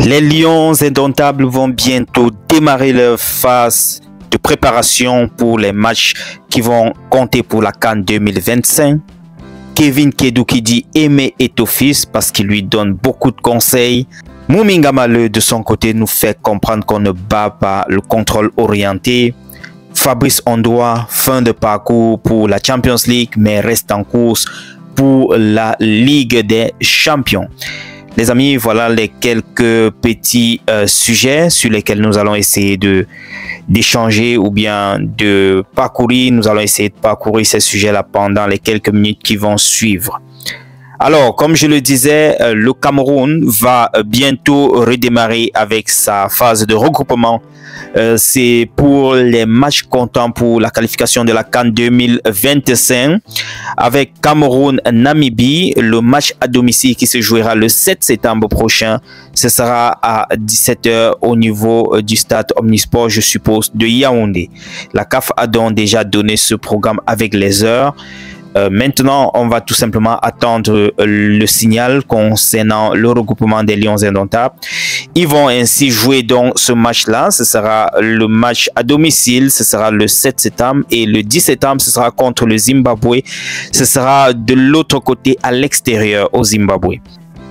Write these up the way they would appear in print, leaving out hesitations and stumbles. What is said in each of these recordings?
Les Lions indomptables vont bientôt démarrer leur phase de préparation pour les matchs qui vont compter pour la CAN 2025. Kevin Kedou qui dit aimer est au fils parce qu'il lui donne beaucoup de conseils. Mouminga Maleu de son côté nous fait comprendre qu'on ne bat pas le contrôle orienté. Fabrice Ondoa, fin de parcours pour la Champions League mais reste en course pour la Ligue des Champions. Les amis, voilà les quelques petits sujets sur lesquels nous allons essayer d'échanger ou bien de parcourir. Nous allons essayer de parcourir ces sujets-là pendant les quelques minutes qui vont suivre. Alors, comme je le disais, le Cameroun va bientôt redémarrer avec sa phase de regroupement. C'est pour les matchs comptant pour la qualification de la CAN 2025 avec Cameroun-Namibie. Le match à domicile qui se jouera le 7 septembre prochain. Ce sera à 17 h au niveau du stade Omnisport, je suppose, de Yaoundé. La CAF a donc déjà donné ce programme avec les heures. Maintenant, on va tout simplement attendre le signal concernant le regroupement des Lions indomptables. Ils vont ainsi jouer donc ce match-là. Ce sera le match à domicile. Ce sera le 7 septembre et le 10 septembre, ce sera contre le Zimbabwe. Ce sera de l'autre côté à l'extérieur au Zimbabwe.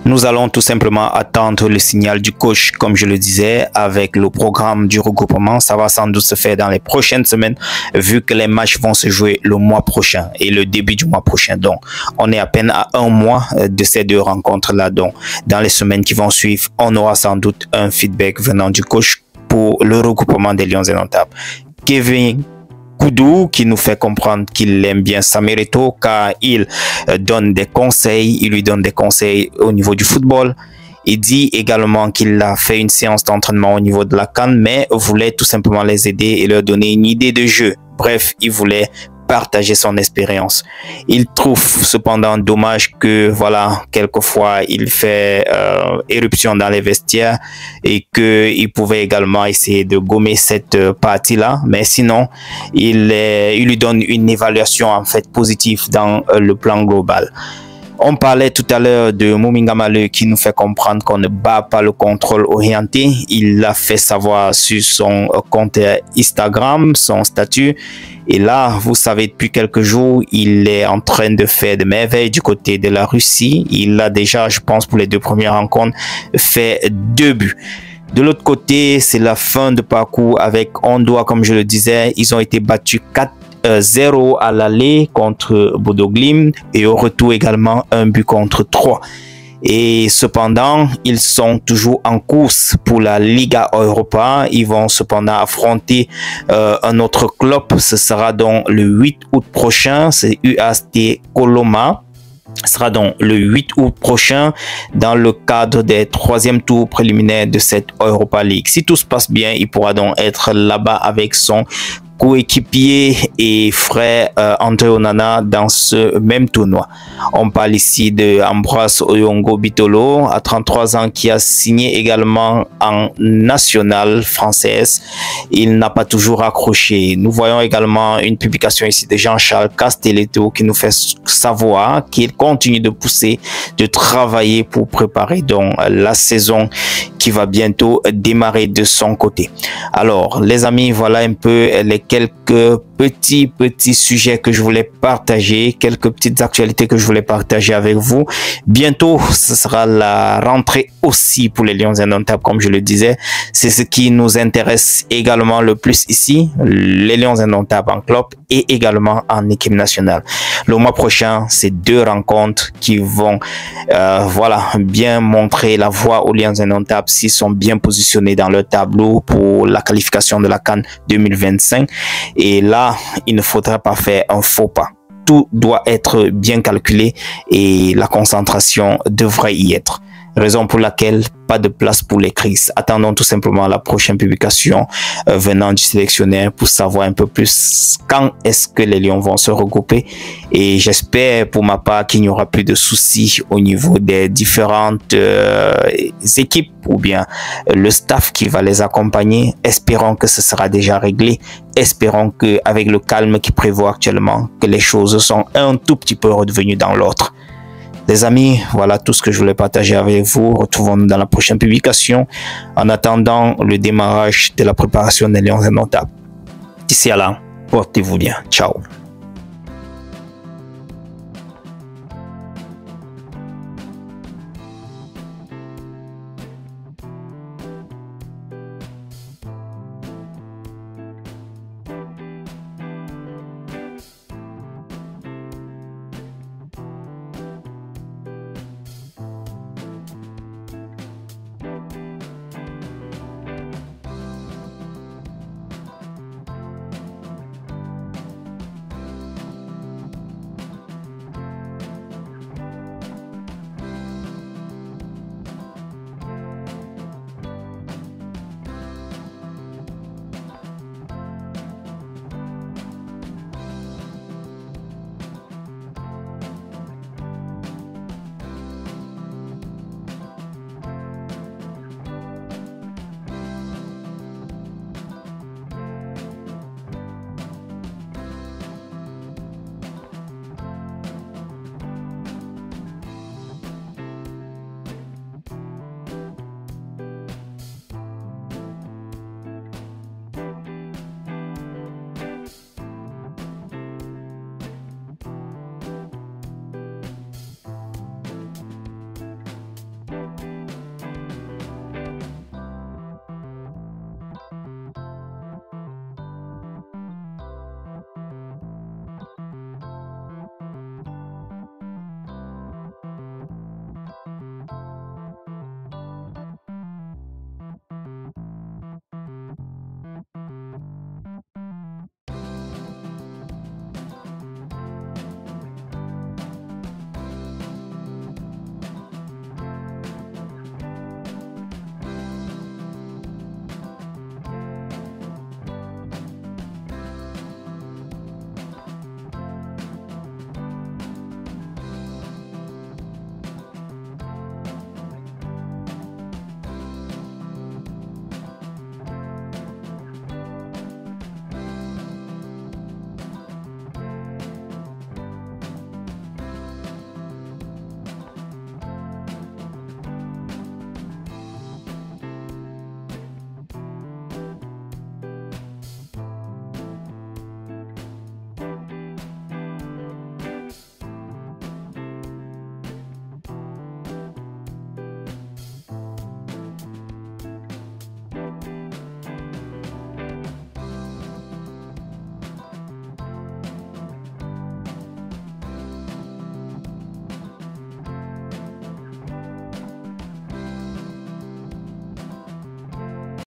Nous allons tout simplement attendre le signal du coach, comme je le disais, avec le programme du regroupement. Ça va sans doute se faire dans les prochaines semaines, vu que les matchs vont se jouer le mois prochain et le début du mois prochain. Donc, on est à peine à un mois de ces deux rencontres-là. Donc, dans les semaines qui vont suivre, on aura sans doute un feedback venant du coach pour le regroupement des Lions indomptables. Kevin Kedou qui nous fait comprendre qu'il aime bien Samuel Eto'o car il donne des conseils, il lui donne des conseils au niveau du football. Il dit également qu'il a fait une séance d'entraînement au niveau de la CAN mais voulait tout simplement les aider et leur donner une idée de jeu. Bref, il voulait partager son expérience. Il trouve cependant dommage que voilà, quelquefois il fait éruption dans les vestiaires et que il pouvait également essayer de gommer cette partie-là, mais sinon il lui donne une évaluation en fait positive dans le plan global. On parlait tout à l'heure de Mouminga Maleu qui nous fait comprendre qu'on ne bat pas le contrôle orienté. Il l'a fait savoir sur son compte Instagram, son statut. Et là, vous savez, depuis quelques jours, il est en train de faire de merveilles du côté de la Russie. Il a déjà, je pense, pour les deux premières rencontres, fait 2 buts. De l'autre côté, c'est la fin de parcours avec Ondoa, comme je le disais. Ils ont été battus 4-0 à l'aller contre Bodo Glimt et au retour également 1 but contre 3. Et cependant, ils sont toujours en course pour la Liga Europa. Ils vont cependant affronter un autre club. Ce sera donc le 8 août prochain. C'est UAST Coloma. Ce sera donc le 8 août prochain dans le cadre des 3e tours préliminaires de cette Europa League. Si tout se passe bien, il pourra donc être là-bas avec son coéquipier et frère André Onana dans ce même tournoi. On parle ici de Ambroise Oyongo Bitolo à 33 ans qui a signé également en nationale française. Il n'a pas toujours accroché. Nous voyons également une publication ici de Jean-Charles Castelletto qui nous fait savoir qu'il continue de pousser, de travailler pour préparer donc la saison qui va bientôt démarrer de son côté. Alors les amis, voilà un peu les quelques petits sujets que je voulais partager, quelques petites actualités que je voulais partager avec vous. Bientôt, ce sera la rentrée aussi pour les Lions indomptables, comme je le disais. C'est ce qui nous intéresse également le plus ici, les Lions indomptables en club et également en équipe nationale. Le mois prochain, c'est 2 rencontres qui vont voilà, bien montrer la voie aux Lions indomptables s'ils sont bien positionnés dans leur tableau pour la qualification de la CAN 2025. Et là, il ne faudra pas faire un faux pas. Tout doit être bien calculé et la concentration devrait y être. Raison pour laquelle pas de place pour les crises. Attendons tout simplement la prochaine publication venant du sélectionneur pour savoir un peu plus quand est-ce que les Lions vont se regrouper. Et j'espère pour ma part qu'il n'y aura plus de soucis au niveau des différentes équipes ou bien le staff qui va les accompagner. Espérons que ce sera déjà réglé. Espérons que avec le calme qui prévaut actuellement, que les choses sont un tout petit peu redevenues dans l'ordre. Les amis, voilà tout ce que je voulais partager avec vous. Retrouvons-nous dans la prochaine publication. En attendant le démarrage de la préparation des Lions indomptables. D'ici à là, portez-vous bien. Ciao.